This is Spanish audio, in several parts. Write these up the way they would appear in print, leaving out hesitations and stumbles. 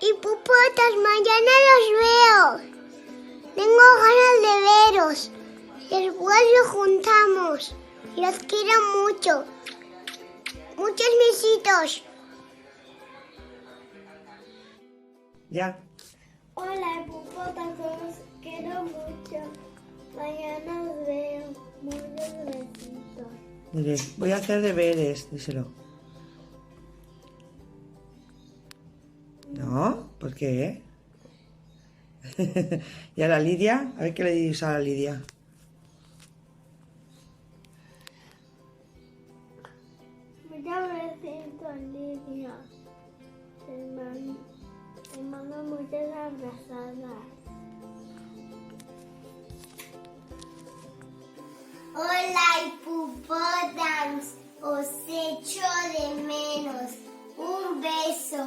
Hipopotas, mañana los veo. Tengo ganas de veros. Después los juntamos. Los quiero mucho. Muchos besitos. Ya. Hola, hipopotas, os quiero mucho. Mañana os veo. Muchos besitos. Mire, voy a hacer deberes, díselo. ¿No? ¿Por qué? ¿Y a la Lidia? A ver qué le dices a la Lidia. Muchos besitos, Lidia. Te mando muchas abrazadas. Hola, hipopótamos. Os echo de menos. Un beso.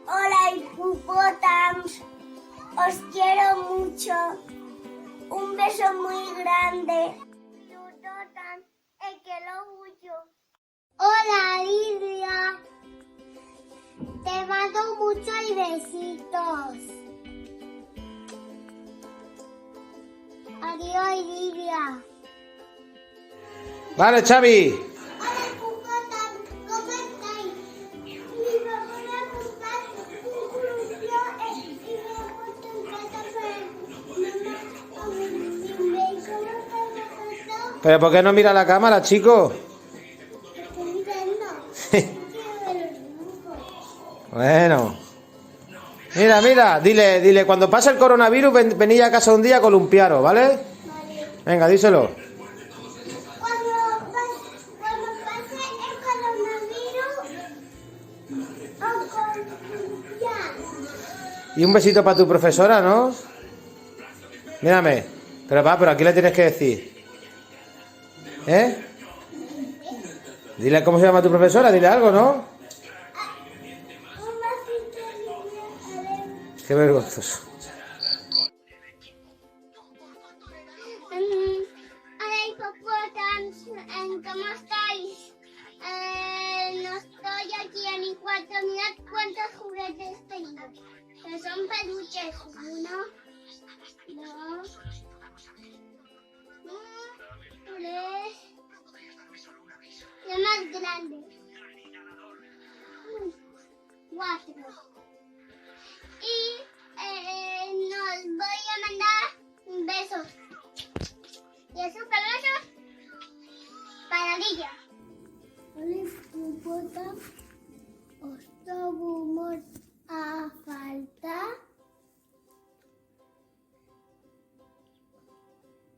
Hola, hipopótamos. Os quiero mucho. Un beso muy grande. Hola, Lidia. Te mando muchos besitos. Adiós, Lidia. Vale, Xavi. Hola, hipopótamos. ¿Cómo estáis? Mi papá me ha comprado un columpio y me ha puesto en casa para mamá. ¿Pero por qué no mira la cámara, chico? Estoy mirando. Quiero ver los dibujos. Bueno. Mira, dile, cuando pase el coronavirus, venid a casa un día a columpiaros, ¿vale? Vale. Venga, díselo. Cuando pase el coronavirus, ya. Y un besito para tu profesora, ¿no? Mírame. Pero aquí le tienes que decir. ¿Eh? Dile cómo se llama tu profesora, dile algo, ¿no? Un besito, a ver. Qué vergonzoso. Hola, hipopótamos, ¿cómo estáis? No estoy aquí en mi cuarto, mirad cuántos juguetes tengo. Que son peluches. 1, 2, 3. La más grande. 4. Y nos voy a mandar besos. Y esos besos para Lidia. Hola, hipopótamo. Os trobamos a faltar.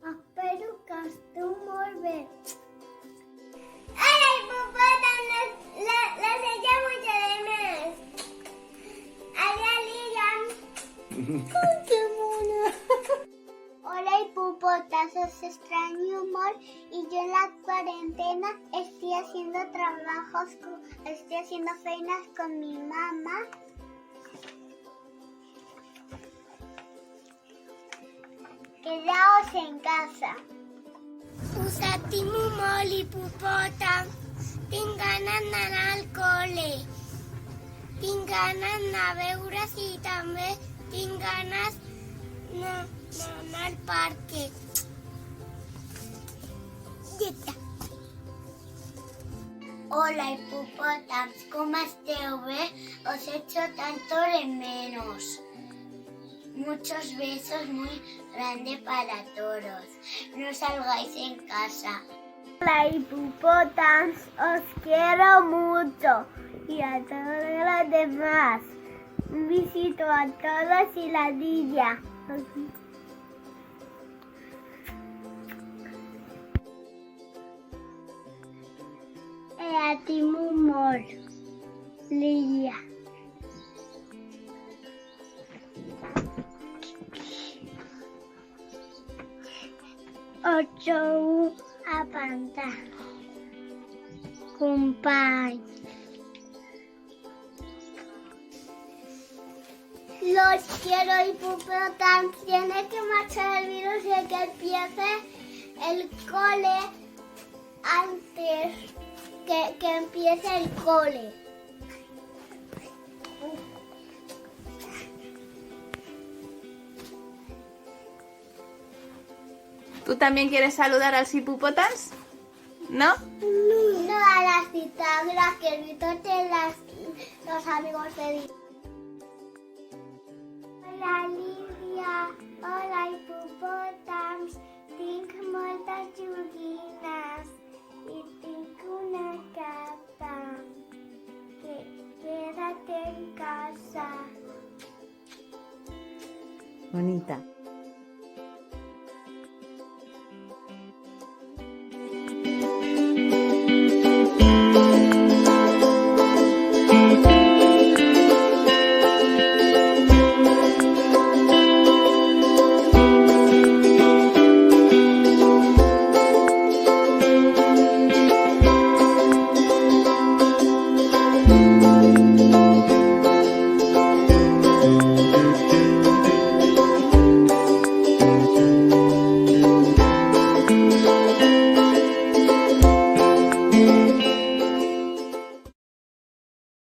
Espero que esteu molt bé. Hola, hipopótamo. Las echo mucho de menos. Hola, Lidia. ¡Qué mona! Hola, hipopótamos. Os extraño mucho y yo en la cuarentena estoy haciendo estoy haciendo feinas con mi mamá. Quedaos en casa. Us estimo molt, hipopòtam. Tinc ganes d'anar al col·le. Tinc ganes d'anar a veure si també tinc ganes d'anar al parque. Ja està. Hola, hipopòtams. ¿Cómo esteu bé? Os echo tanto de menos. Muchos besos muy grandes para todos. No salgáis en casa. Hola, hipopótamos. Os quiero mucho. Y a todos los demás. Un besito a todos y la Lidia. A ti, amor. Lidia. Ocho a pantalla. Company. Los quiero, hipopótamos. Tiene que marchar el virus y que empiece el cole antes que empiece el cole. ¿Tú también quieres saludar al hipopótamo? ¿No? No a las citagras, que el bitote los amigos de... Hola Lídia, hola hipopòtams, tinc moltes joguines i tinc una capa. Quédate en casa. Bonita.